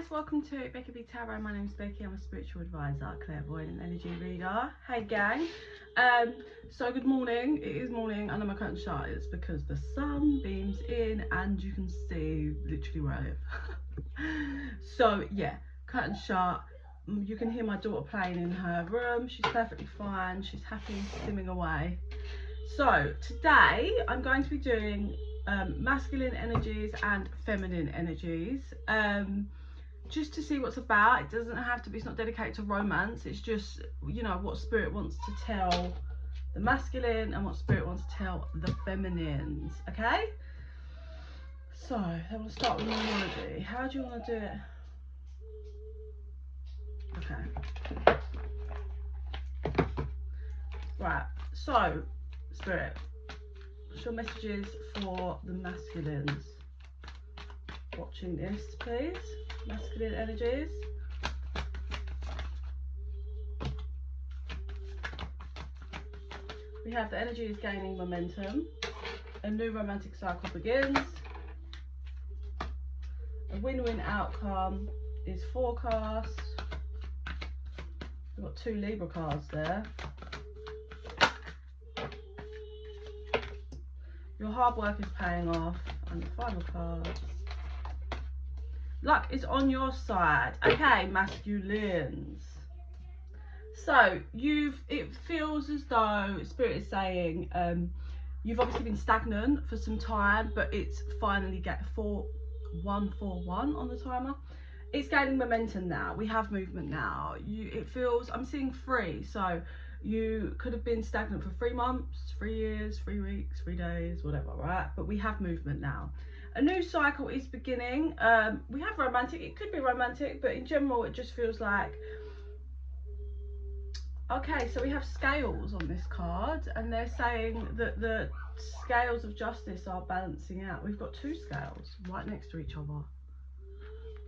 guys, welcome to Bekibtarot. My name is Becky. I'm a spiritual advisor, clairvoyant and energy reader. Hey gang. So good morning. It is morning. I know my curtain's shut. It's because the sun beams in and you can see literally where I live. So yeah, curtain's shut. You can hear my daughter playing in her room. She's perfectly fine. She's happy, stimming away. So today I'm going to be doing masculine energies and feminine energies, just to see what's about. It doesn't have to be, it's not dedicated to romance, it's just, you know, what spirit wants to tell the masculine and what spirit wants to tell the feminines. Okay, so I want to start with numerology. How do you want to do it? Okay, right, so spirit, what's your messages for the masculines watching this, please? Masculine energies. We have the energy is gaining momentum. A new romantic cycle begins. A win-win outcome is forecast. We've got 2 Libra cards there. Your hard work is paying off. And the final card. Luck is on your side. Okay, masculines. So it feels as though spirit is saying you've obviously been stagnant for some time, but it's finally get 4141 on the timer. It's gaining momentum now. We have movement now. It feels, I'm seeing 3. So you could have been stagnant for 3 months, 3 years, 3 weeks, 3 days, whatever, right? But we have movement now. A new cycle is beginning. We have romantic, it could be romantic, but in general it just feels like, okay, so we have scales on this card and they're saying that the scales of justice are balancing out. We've got 2 scales right next to each other.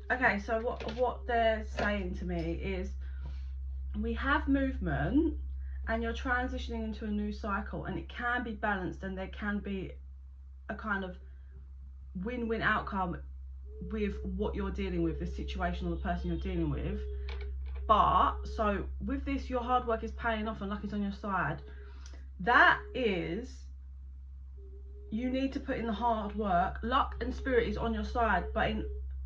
Okay, so what they're saying to me is we have movement and you're transitioning into a new cycle, and it can be balanced and there can be a kind of win-win outcome with what you're dealing with, the situation or the person you're dealing with. But so with this, your hard work is paying off and luck is on your side. That is, you need to put in the hard work. Luck and spirit is on your side, but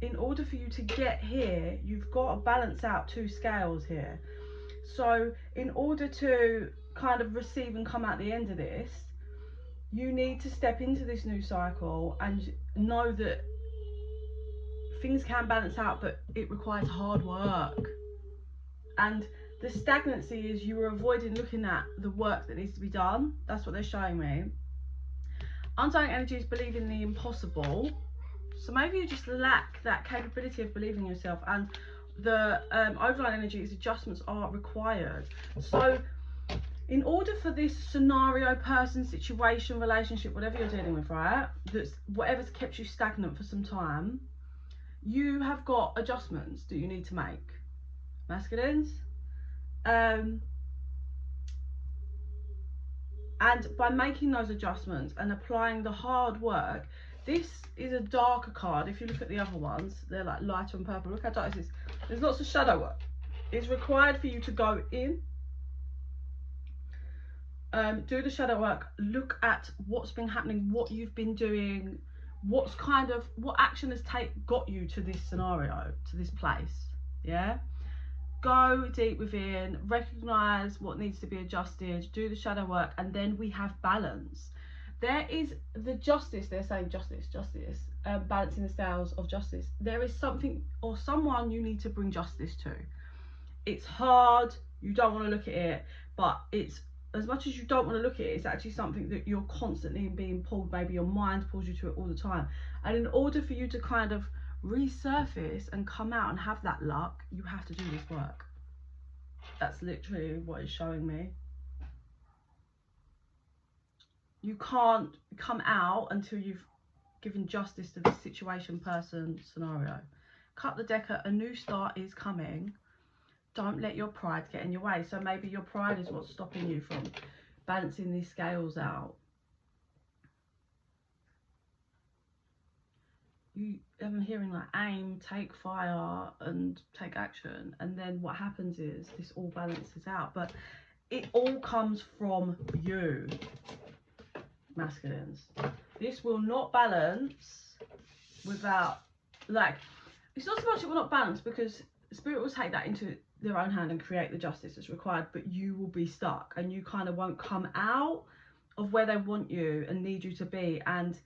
in order for you to get here, you've got to balance out 2 scales here. So in order to kind of receive and come out the end of this, you need to step into this new cycle and know that things can balance out, but it requires hard work. And the stagnancy is you were avoiding looking at the work that needs to be done. That's what they're showing me. Undying energies believe in the impossible. So maybe you just lack that capability of believing in yourself, and the overlying energy is adjustments are required. So in order for this scenario, person, situation, relationship, whatever you're dealing with, right, that's whatever's kept you stagnant for some time, you have got adjustments that you need to make, masculines. And by making those adjustments and applying the hard work, this is a darker card. If you look at the other ones, they're like lighter and purple. Look how dark this is. There's lots of shadow work. It's required for you to go in, do the shadow work, look at what's been happening, what you've been doing, what action has got you to this scenario, to this place. Yeah, go deep within, recognize what needs to be adjusted, do the shadow work, and then we have balance. There is the justice, they're saying justice, balancing the scales of justice. There is something or someone you need to bring justice to. It's hard, you don't want to look at it, but it's, as much as you don't want to look at it, it's actually something that you're constantly being pulled, maybe your mind pulls you to it all the time. And in order for you to kind of resurface and come out and have that luck, you have to do this work. That's literally what it's showing me. You can't come out until you've given justice to this situation, person, scenario. Cut the deck, a new start is coming. Don't let your pride get in your way. So maybe your pride is what's stopping you from balancing these scales out. I'm hearing like aim, take fire and take action, and then what happens is this all balances out, but it all comes from you, masculines. This will not balance without, like, it's not so much it will not balance, because spirit will take that into their own hand and create the justice that's required, but you will be stuck and you kind of won't come out of where they want you and need you to be, and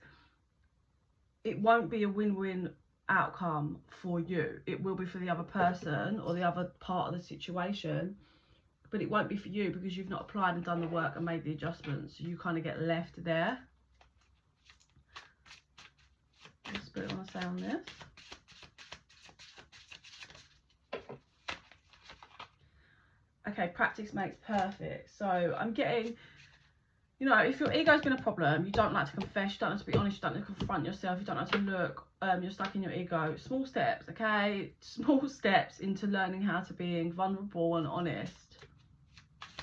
it won't be a win-win outcome for you. It will be for the other person or the other part of the situation, but it won't be for you because you've not applied and done the work and made the adjustments. So you kind of get left there. What does Spirit want to say on this? Okay, practice makes perfect. So I'm getting, you know, if your ego's been a problem, you don't like to confess, you don't like to be honest, you don't like to confront yourself, you don't like to look, you're stuck in your ego. Small steps, okay? Small steps into learning how to being vulnerable and honest.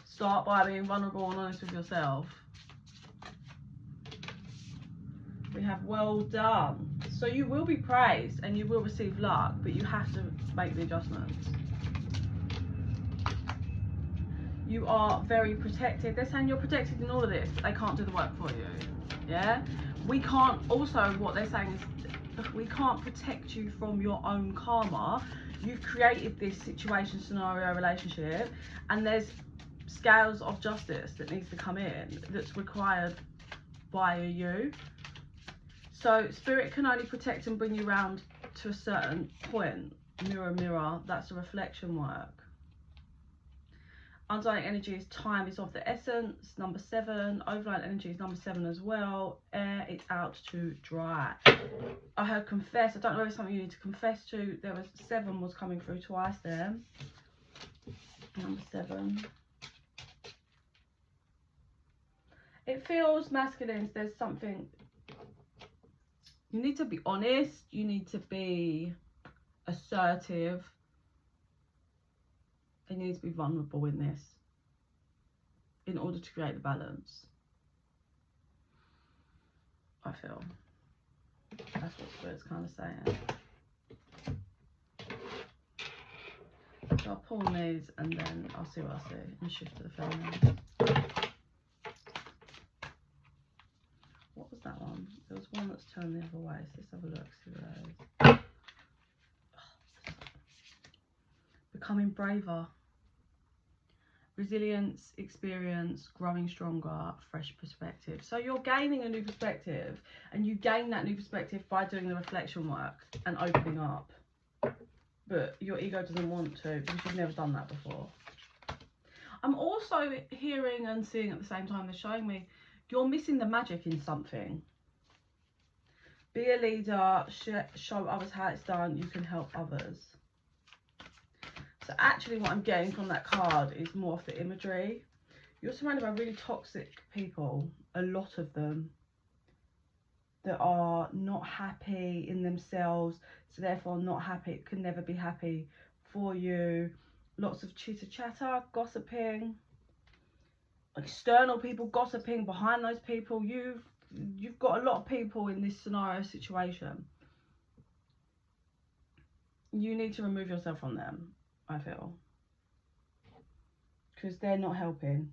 Start by being vulnerable and honest with yourself. We have well done. So you will be praised and you will receive luck, but you have to make the adjustments. You are very protected. They're saying you're protected in all of this, but they can't do the work for you. Yeah? We can't, also what they're saying is we can't protect you from your own karma. You've created this situation, scenario, relationship, and there's scales of justice that needs to come in that's required by you. So spirit can only protect and bring you around to a certain point. Mirror, mirror, that's a reflection work. Underlying energy is time is of the essence, number 7. Overlying energy is number 7 as well. Air, it's out to dry. I heard confess. I don't know if it's something you need to confess to. There was 7 was coming through twice there. Number 7. It feels masculine. There's something. You need to be honest. You need to be assertive. And you need to be vulnerable in this in order to create the balance. I feel that's what Spirit's kind of saying. So I'll pull these and then I'll see what I see and shift to the feminine. What was that one? There was one that's turned the other way. So let's have a look, see what that is. Becoming braver. Resilience, experience, growing stronger, fresh perspective. So you're gaining a new perspective, and you gain that new perspective by doing the reflection work and opening up. But your ego doesn't want to because you've never done that before. I'm also hearing and seeing at the same time, they're showing me you're missing the magic in something. Be a leader, show others how it's done, you can help others. So actually what I'm getting from that card is more of the imagery. You're surrounded by really toxic people, a lot of them, that are not happy in themselves, so therefore not happy, can never be happy for you. Lots of chitter chatter, gossiping, external people gossiping behind those people. You've got a lot of people in this scenario situation. You need to remove yourself from them, I feel, because they're not helping.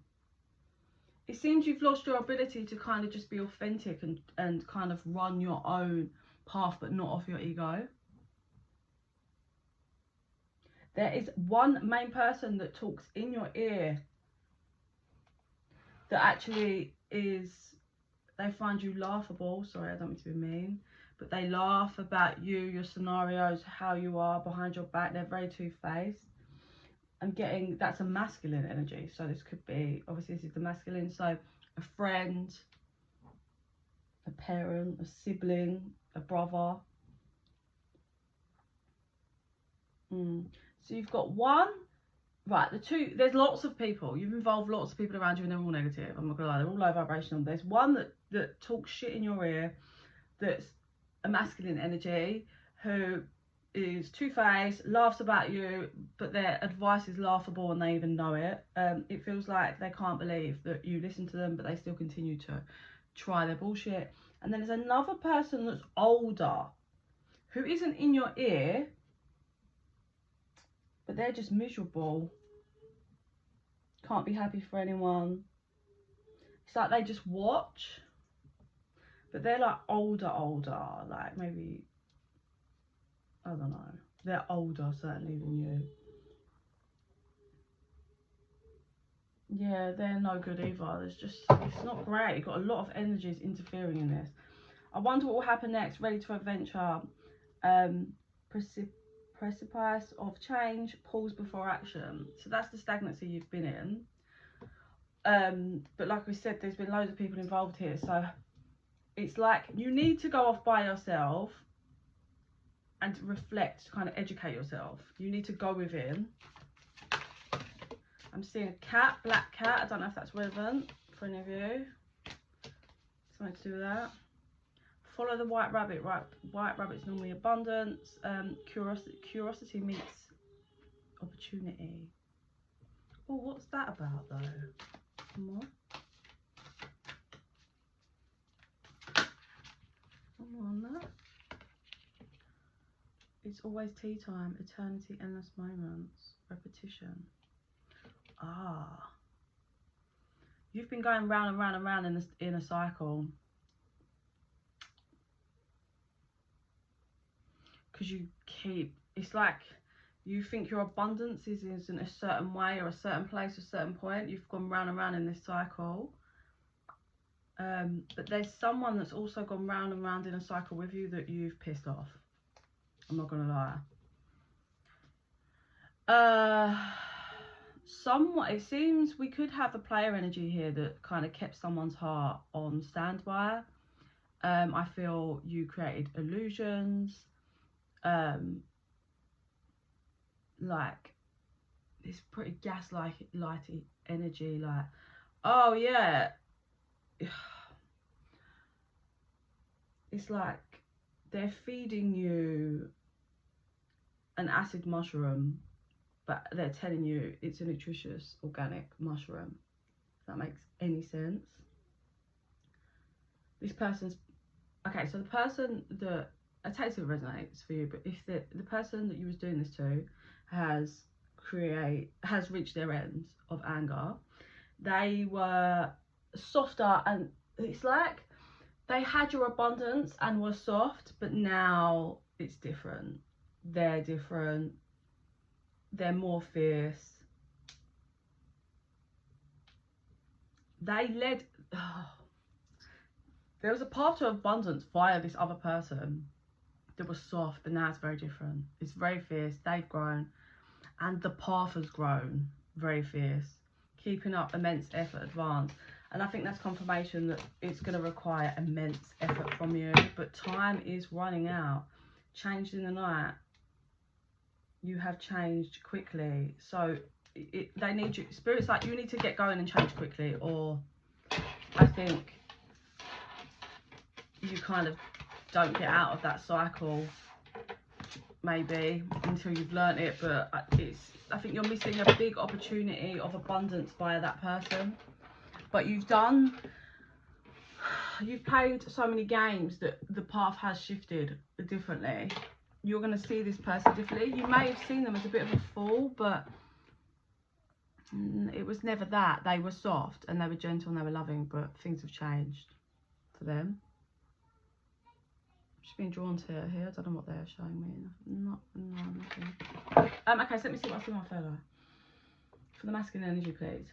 It seems you've lost your ability to kind of just be authentic and kind of run your own path, but not off your ego. There is one main person that talks in your ear that actually is, they find you laughable. Sorry, I don't mean to be mean, but they laugh about you, your scenarios, how you are behind your back. They're very two-faced. I'm getting, that's a masculine energy. So this could be, obviously this is the masculine. So a friend, a parent, a sibling, a brother. So you've got one, right, the two, there's lots of people. You've involved lots of people around you and they're all negative. I'm not gonna lie, they're all low vibrational. There's one that talks shit in your ear, that's a masculine energy, who is two-faced, laughs about you, but their advice is laughable and they even know it. It feels like they can't believe that you listen to them, but they still continue to try their bullshit. And then there's another person that's older, who isn't in your ear, but they're just miserable. Can't be happy for anyone. It's like they just watch, but they're like older, like maybe, I don't know. They're older certainly than you. Yeah, they're no good either. There's just, it's not great. You've got a lot of energies interfering in this. I wonder what will happen next. Ready to adventure. Precipice of change, pause before action. So that's the stagnancy you've been in. But like we said, there's been loads of people involved here. So it's like you need to go off by yourself and reflect, to kind of educate yourself. You need to go within. I'm seeing a cat, black cat. I don't know if that's relevant for any of you. Something to do with that. Follow the white rabbit. Right, white rabbit's normally abundance. Curiosity meets opportunity. Oh, what's that about though? Come on, that. It's always tea time. Eternity, endless moments. Repetition. Ah. You've been going round and round and round in a cycle. Because you keep, it's like you think your abundance is in a certain way or a certain place, a certain point. You've gone round and round in this cycle. But there's someone that's also gone round and round in a cycle with you that you've pissed off. I'm not gonna lie. Somewhat, it seems we could have a player energy here that kind of kept someone's heart on standby. I feel you created illusions. Like this pretty gaslighty energy, like, oh yeah, it's like they're feeding you an acid mushroom, but they're telling you it's a nutritious organic mushroom. If that makes any sense. This person's, okay, so the person that, I take it resonates for you, but if the person that you was doing this to has reached their end of anger, they were softer, and it's like they had your abundance and were soft, but now it's different. They're different. They're more fierce. They led, there was a path to abundance via this other person that was soft, but now it's very different. It's very fierce. They've grown, and the path has grown very fierce, keeping up immense effort, advance. And I think that's confirmation that it's going to require immense effort from you, but time is running out. Changed in the night. You have changed quickly, so they need you. Spirit's like, you need to get going and change quickly, or I think you kind of don't get out of that cycle maybe until you've learnt it. But I think you're missing a big opportunity of abundance via that person. But you've played so many games that the path has shifted differently. You're going to see this person differently. You may have seen them as a bit of a fool, but it was never that. They were soft and they were gentle and they were loving, but things have changed for them. Just being drawn to it here. I don't know what they're showing me. Nothing. Okay, so let me see what I see my fellow. For the masculine energy, please.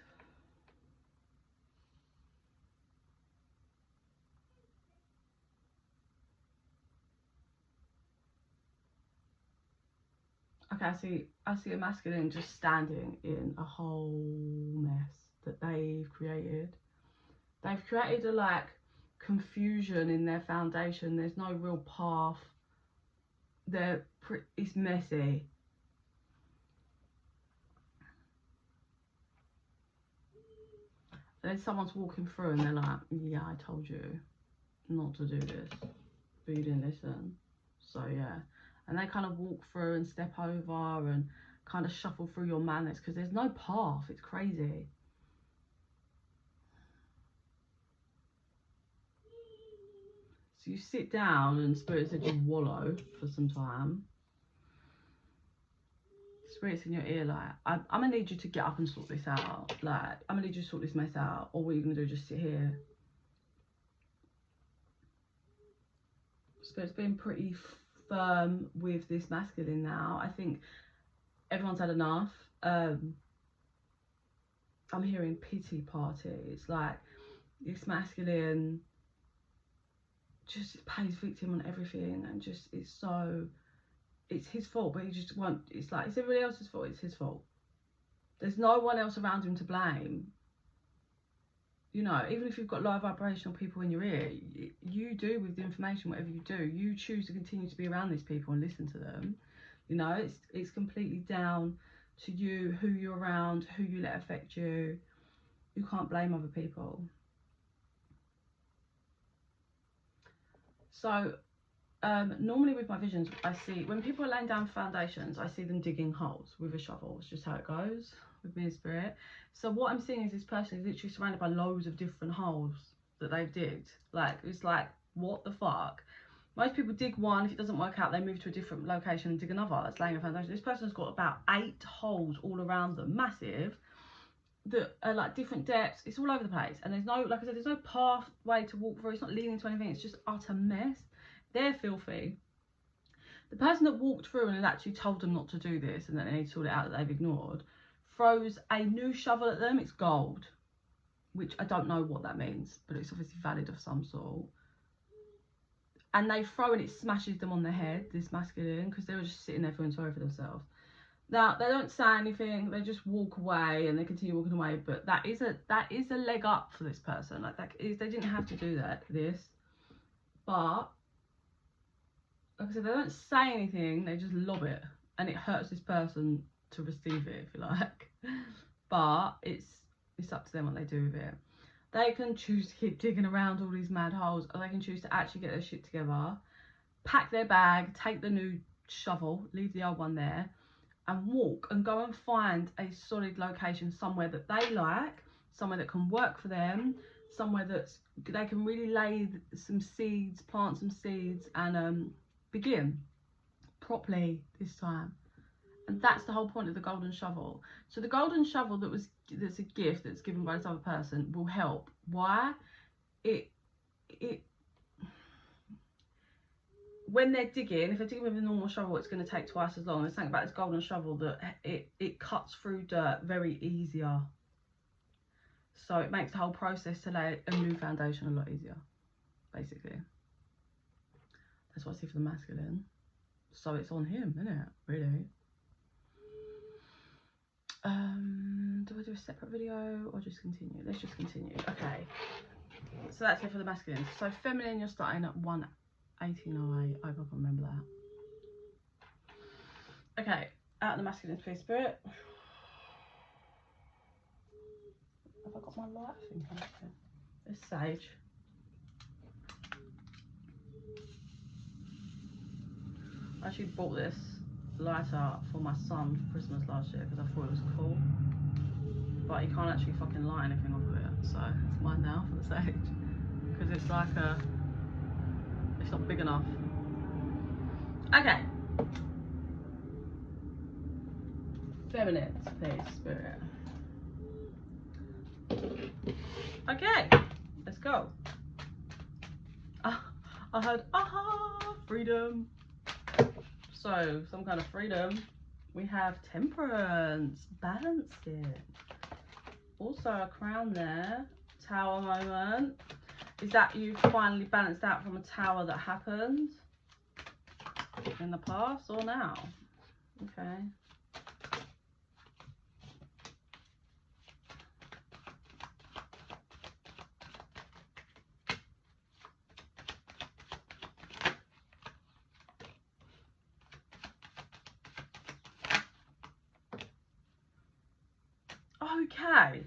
Okay, I see a masculine just standing in a whole mess that they've created. They've created a like confusion in their foundation. There's no real path. It's messy. Then someone's walking through and they're like, yeah, I told you not to do this, but you didn't listen. So yeah. And they kind of walk through and step over and kind of shuffle through your manners because there's no path. It's crazy. So you sit down and Spirit said you wallow for some time. Spirit's in your ear like, I'm gonna need you to get up and sort this out. Like, I'm gonna need you to sort this mess out. Or what are you gonna do, just sit here? Spirit's been pretty firm with this masculine now. I think everyone's had enough. I'm hearing pity party. It's like this masculine just pays victim on everything, and just it's his fault, but he just won't. It's like it's everybody else's fault. It's his fault. There's no one else around him to blame. You know, even if you've got low vibrational people in your ear, you do with the information, whatever you do, you choose to continue to be around these people and listen to them. You know, it's completely down to you, who you're around, who you let affect you. You can't blame other people. So normally with my visions, I see when people are laying down foundations, I see them digging holes with a shovel. It's just how it goes with me in spirit. So what I'm seeing is this person is literally surrounded by loads of different holes that they've digged. Like, it's like, what the fuck? Most people dig one, if it doesn't work out, they move to a different location and dig another. That's laying a foundation. This person's got about 8 holes all around them, massive, that are like different depths. It's all over the place, and there's no, like I said, there's no pathway to walk through. It's not leading to anything. It's just utter mess. They're filthy. The person that walked through and had actually told them not to do this and that they need to sort it out that they've ignored, throws a new shovel at them. It's gold, which I don't know what that means, but it's obviously valid of some sort. And they throw and it smashes them on the head, this masculine, because they were just sitting there feeling sorry for themselves. Now, they don't say anything, they just walk away and they continue walking away, but that is a leg up for this person. Like, that is, they didn't have to do this, but like I said, they don't say anything, they just lob it, and it hurts this person to receive it, if you like. But it's up to them what they do with it. They can choose to keep digging around all these mad holes, or they can choose to actually get their shit together, pack their bag, take the new shovel, leave the old one there, and walk and go and find a solid location somewhere that they like, somewhere that can work for them, somewhere that they can really lay some seeds, plant some seeds, and begin properly this time. And that's the whole point of the golden shovel. So the golden shovel that's a gift that's given by this other person will help. Why? It when they're digging, if they're digging with a normal shovel, it's going to take twice as long. There's something about this golden shovel that it cuts through dirt very easier. So it makes the whole process to lay a new foundation a lot easier, basically. That's what I see for the masculine. So it's on him, isn't it? Really. Do I do a separate video or just continue? Let's just continue. Okay. So that's it for the masculine. So feminine, you're starting at 11808. I hope I can remember that. Okay. Out of the masculine space spirit. Have I got my light? I think I have. It's sage. I actually bought this lighter for my son for Christmas last year because I thought it was cool, but you can't actually fucking light anything off of it, so it's mine now for the sage because it's like it's not big enough. Okay, feminine please spirit. Okay, let's go. I heard aha, freedom. So, some kind of freedom. We have temperance, balancing. Also a crown there, tower moment. Is that you finally balanced out from a tower that happened in the past or now? Okay. Okay,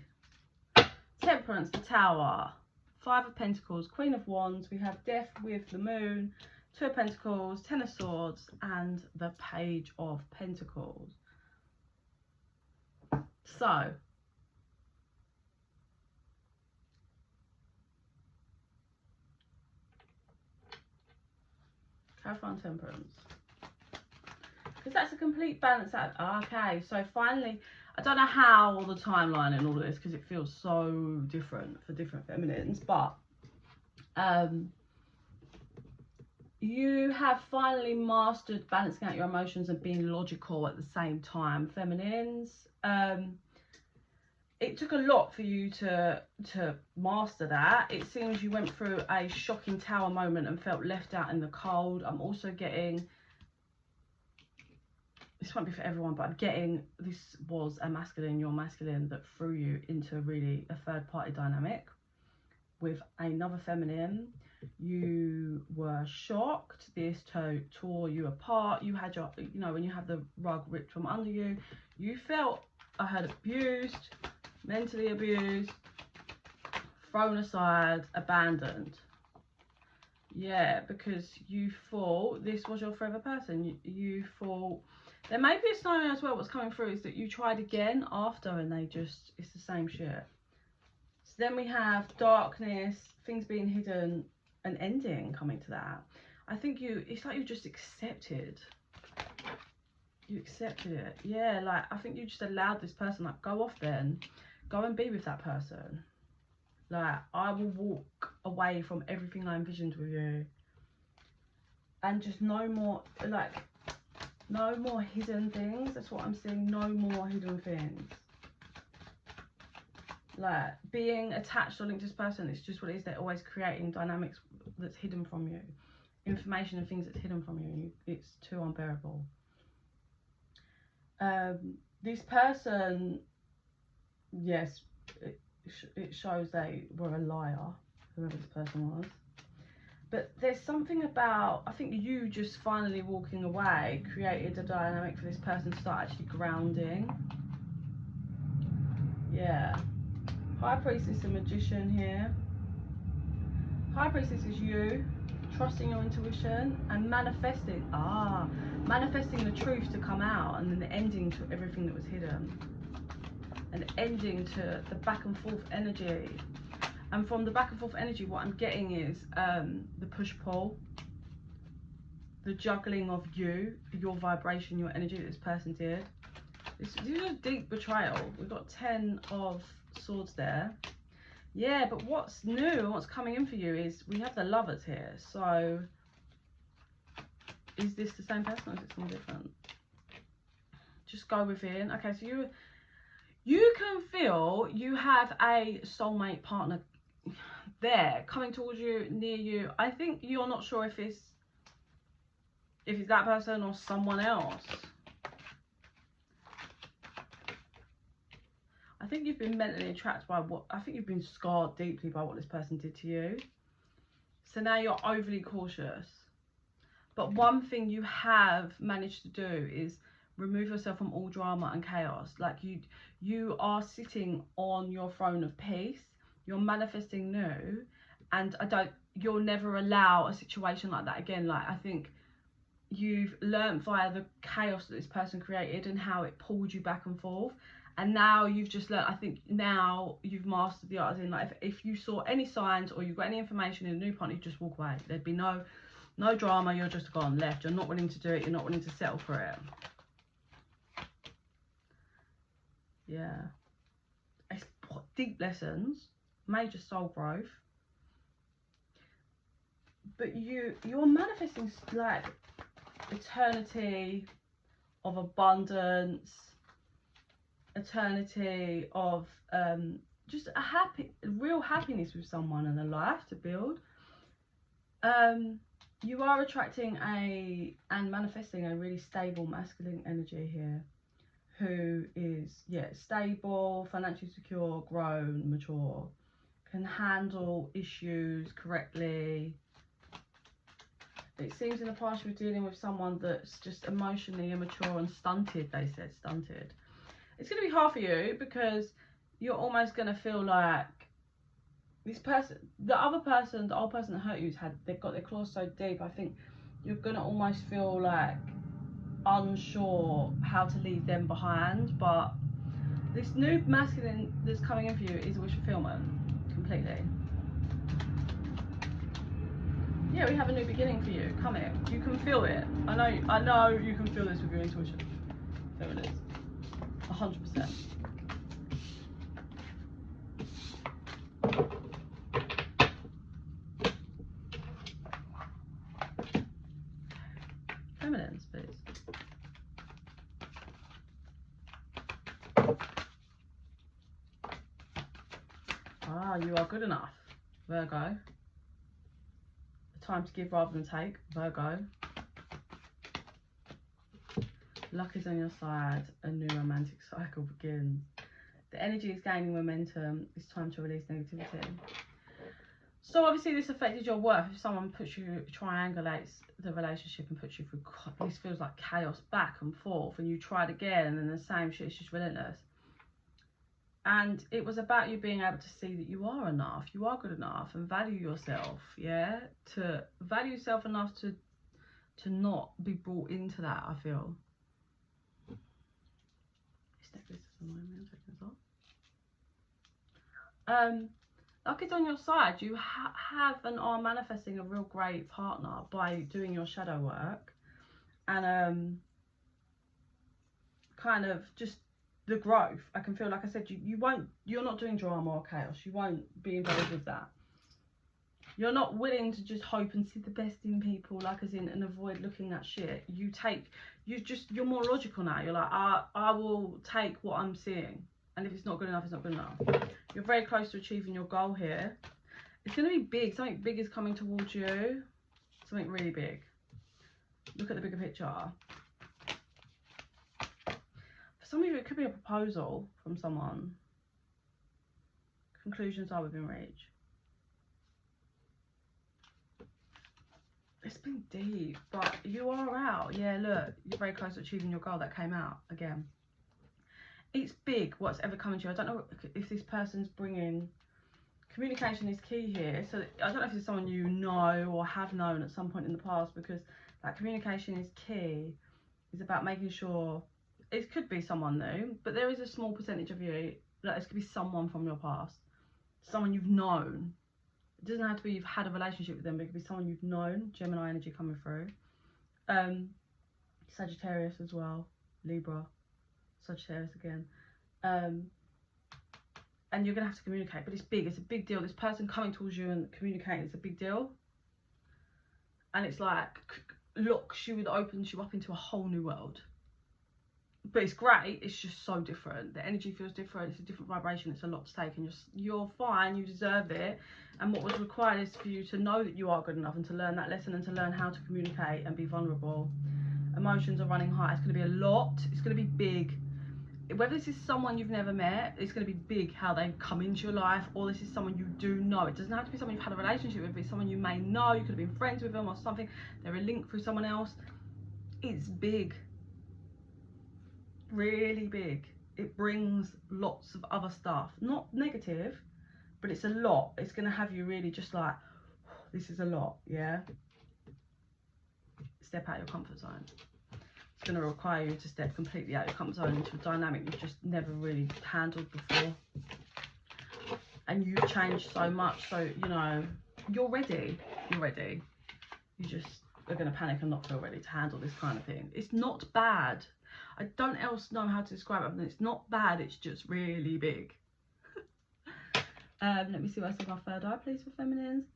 temperance, the tower, 5 of pentacles, queen of wands, we have death with the moon, 2 of pentacles, 10 of swords, and the page of pentacles. So Clairvoyant Temperance. Because that's a complete balance out. Okay, so finally, I don't know how the timeline and all of this, because it feels so different for different feminines, but you have finally mastered balancing out your emotions and being logical at the same time, feminines. It took a lot for you to master that. It seems you went through a shocking tower moment and felt left out in the cold. I'm also getting, this won't be for everyone, but I'm getting this was a masculine, your masculine, that threw you into really a third party dynamic with another feminine. You were shocked. This tore you apart. You had your, you know, when you have the rug ripped from under you, you felt, I heard, abused, mentally abused, thrown aside, abandoned. Yeah, because you thought this was your forever person. You thought, there may be a scenario as well, what's coming through is that you tried again after and they just, it's the same shit. So then we have darkness, things being hidden, an ending coming to that. I think it's like you just accepted. You accepted it. Yeah, like, I think you just allowed this person, like, go off then. Go and be with that person. Like, I will walk away from everything I envisioned with you. And just no more, like, no more hidden things. That's what I'm seeing. No more hidden things. Like, being attached or linked to this person, it's just what it is. They're always creating dynamics that's hidden from you. Information and things that's hidden from you. It's too unbearable. This person, yes, it shows they were a liar, whoever this person was. But there's something about, I think you just finally walking away created a dynamic for this person to start actually grounding. Yeah. High Priestess and Magician here. High Priestess is you trusting your intuition and manifesting. Manifesting the truth to come out, and then the ending to everything that was hidden. An ending to the back and forth energy. And from the back and forth energy, what I'm getting is the push-pull, the juggling of you, your vibration, your energy that this person did. This is a deep betrayal. We've got 10 of Swords there. Yeah, but what's new and what's coming in for you is we have the Lovers here. So is this the same person or is it something different? Just go within. Okay, so you can feel you have a soulmate partner there coming towards you, near you. I think you're not sure if it's that person or someone else. I think you've been mentally attracted by I think you've been scarred deeply by what this person did to you. So now you're overly cautious. But one thing you have managed to do is remove yourself from all drama and chaos. Like you are sitting on your throne of peace. You're manifesting new, and you'll never allow a situation like that again. Like, I think you've learned via the chaos that this person created and how it pulled you back and forth. And now you've just learned, I think now you've mastered the art, as in, like, if you saw any signs or you've got any information in a new partner, you just walk away. There'd be no drama. You're just gone, left. You're not willing to do it. You're not willing to settle for it. Yeah. It's deep lessons, major soul growth. But you're manifesting, like, eternity of abundance, eternity of just real happiness with someone and a life to build. You are attracting and manifesting a really stable masculine energy here, who is, yeah, stable, financially secure, grown, mature, can handle issues correctly. It seems in the past you were dealing with someone that's just emotionally immature and stunted. They said stunted. It's going to be hard for you because you're almost going to feel like this person, the old person that hurt you, they've got their claws so deep. I think you're going to almost feel like unsure how to leave them behind. But this new masculine that's coming in for you is a wish fulfillment completely. Yeah, we have a new beginning for you. Come here. You can feel it. I know you can feel this with your intuition. There it is. 100%. Feminines, please. Ah, you are good enough, Virgo. The time to give rather than take, Virgo. Luck is on your side, a new romantic cycle begins. The energy is gaining momentum, it's time to release negativity. So obviously this affected your work. If someone puts you, triangulates the relationship and puts you through, this feels like chaos back and forth, and you tried again and then the same shit, it's just relentless. And it was about you being able to see that you are enough, you are good enough, and value yourself, yeah? To value yourself enough to not be brought into that, I feel. This is annoying me, I'm taking this off. Luck is on your side. You have and are manifesting a real great partner by doing your shadow work, and kind of just the growth. I can feel, like I said, you're not doing drama or chaos. You won't be involved with that. You're not willing to just hope and see the best in people, like as in, and avoid looking at shit. You're more logical now. You're like, I will take what I'm seeing, and if it's not good enough, it's not good enough. You're very close to achieving your goal here. It's going to be big. Something big is coming towards you. Something really big. Look at the bigger picture. For some of you, it could be a proposal from someone. Conclusions are within reach. It's been deep, but you are out. Yeah, look, you're very close to achieving your goal. That came out again. It's big, what's ever coming to you. I don't know if this person's bringing... Communication is key here. So I don't know if it's someone you know or have known at some point in the past, because that communication is key. It's about making sure... It could be someone new, but there is a small percentage of you that it could be someone from your past. Someone you've known. It doesn't have to be you've had a relationship with them, but it could be someone you've known. Gemini energy coming through. Sagittarius as well. Libra. Sagittarius again. And you're going to have to communicate, but it's big. It's a big deal. This person coming towards you and communicating, it's a big deal. And it's like locks you, opens you up into a whole new world. But it's great. It's just so different. The energy feels different. It's a different vibration. It's a lot to take, and you're fine. You deserve it. And what was required is for you to know that you are good enough, and to learn that lesson, and to learn how to communicate and be vulnerable. Emotions are running high. It's going to be a lot. It's going to be big. Whether this is someone you've never met, it's going to be big how they come into your life, or this is someone you do know. It doesn't have to be someone you've had a relationship with. It's someone you may know. You could have been friends with them or something. They're a link through someone else. It's big. Really big. It brings lots of other stuff. Not negative, but it's a lot. It's going to have you really just like, this is a lot, yeah? Step out of your comfort zone. It's going to require you to step completely out of your comfort zone into a dynamic you've just never really handled before. And you've changed so much, so, you know, you're ready. You're ready. You just are going to panic and not feel ready to handle this kind of thing. It's not bad. I don't else know how to describe it, but it's not bad, it's just really big. Let me see what I said. Our third eye, please, for feminines.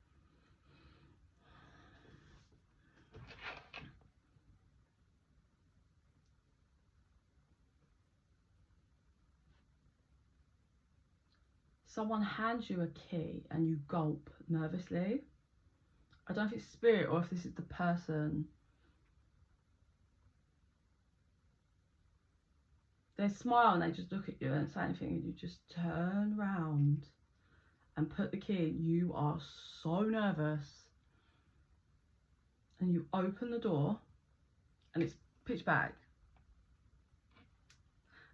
Someone hands you a key and you gulp nervously. I don't know if it's spirit or if this is the person. They smile and they just look at you and say anything, and you just turn around and put the key in. You are so nervous. And you open the door and it's pitch black.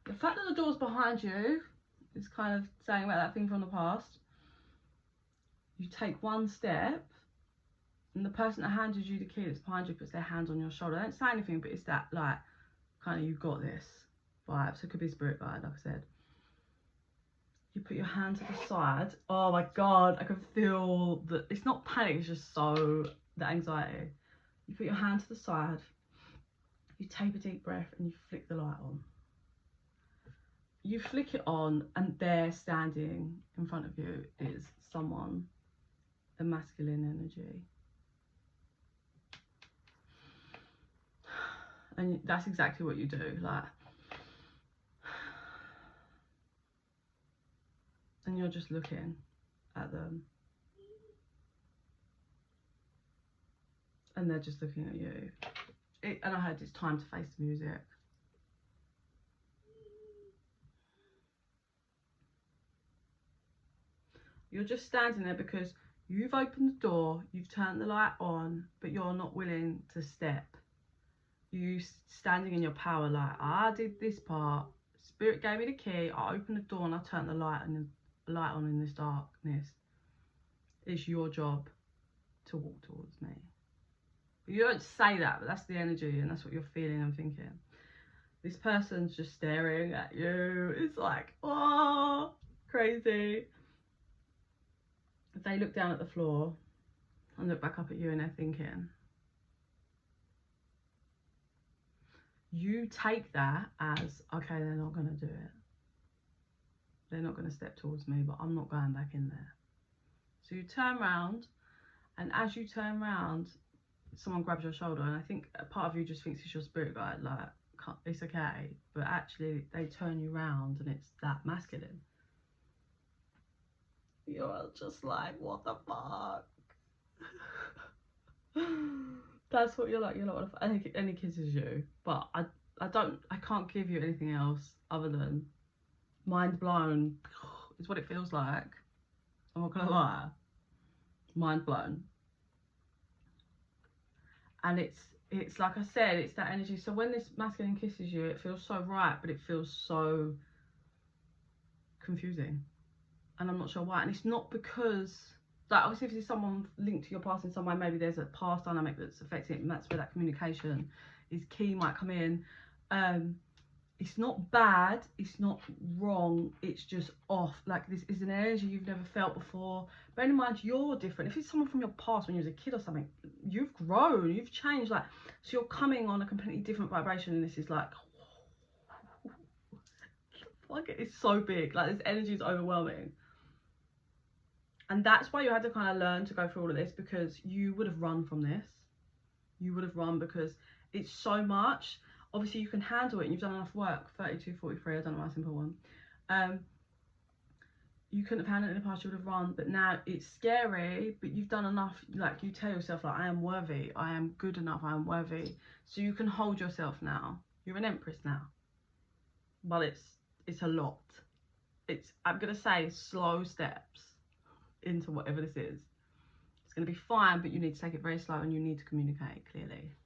The fact that the door's behind you is kind of saying about that thing from the past. You take one step and the person that handed you the key that's behind you puts their hands on your shoulder. They don't say anything, but it's that like kind of, you've got this vibe. So it could be spirit guide, like I said. You put your hand to the side. Oh my god, I can feel that it's not panic, it's just so the anxiety. You put your hand to the side, you take a deep breath and you flick the light on. You flick it on and there standing in front of you is someone, a masculine energy. And that's exactly what you do, like, and you're just looking at them. And they're just looking at you. And I heard it's time to face the music. You're just standing there because you've opened the door, you've turned the light on, but you're not willing to step. You standing in your power, like, I did this part, Spirit gave me the key, I opened the door and I turned the light on in this darkness. It's your job to walk towards me. You don't say that, but that's the energy and that's what you're feeling and thinking. This person's just staring at you. It's like, oh, crazy. They look down at the floor and look back up at you and they're thinking. You take that as, okay, they're not going to do it. They're not going to step towards me, but I'm not going back in there. So you turn around, and as you turn around, someone grabs your shoulder, and I think a part of you just thinks it's your spirit guide, like, it's okay, but actually they turn you round and it's that masculine. You're just like, what the fuck? That's what you're like. You're like, any kisses you, but I can't give you anything else other than mind blown is what it feels like. I'm not gonna lie, mind blown. And it's like I said, it's that energy. So when this masculine kisses you, it feels so right, but it feels so confusing. And I'm not sure why. And it's not because, like, obviously if there's someone linked to your past in some way, maybe there's a past dynamic that's affecting it, and that's where that communication is key, might come in. It's not bad, it's not wrong, it's just off. Like, this is an energy you've never felt before. Bear in mind, you're different. If it's someone from your past when you was a kid or something, you've grown, you've changed. Like, so you're coming on a completely different vibration, and this is like, fuck it, it's so big. Like, this energy is overwhelming. And that's why you had to kind of learn to go through all of this, because you would have run from this. You would have run because it's so much. Obviously you can handle it and you've done enough work. 32, 43, I don't know my simple one. You couldn't have handled it in the past, you would have run, but now it's scary, but you've done enough. Like, you tell yourself, like, I am worthy, I am good enough, I am worthy. So you can hold yourself now. You're an empress now. But it's a lot. It's, I'm gonna say, slow steps into whatever this is. It's gonna be fine, but you need to take it very slow and you need to communicate clearly.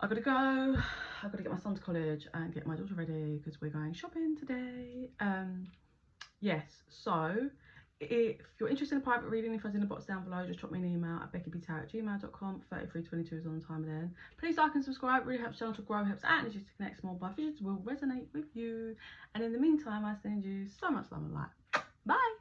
I've got to go. I've got to get my son to college and get my daughter ready because we're going shopping today. Yes, so if you're interested in a private reading, if I was in the box down below, just drop me an email at bekibtarot@gmail.com. 3322 is on the time then. Please like and subscribe. It really helps the channel to grow, helps our energy to connect. Small by visions will resonate with you. And in the meantime, I send you so much love and light. Bye.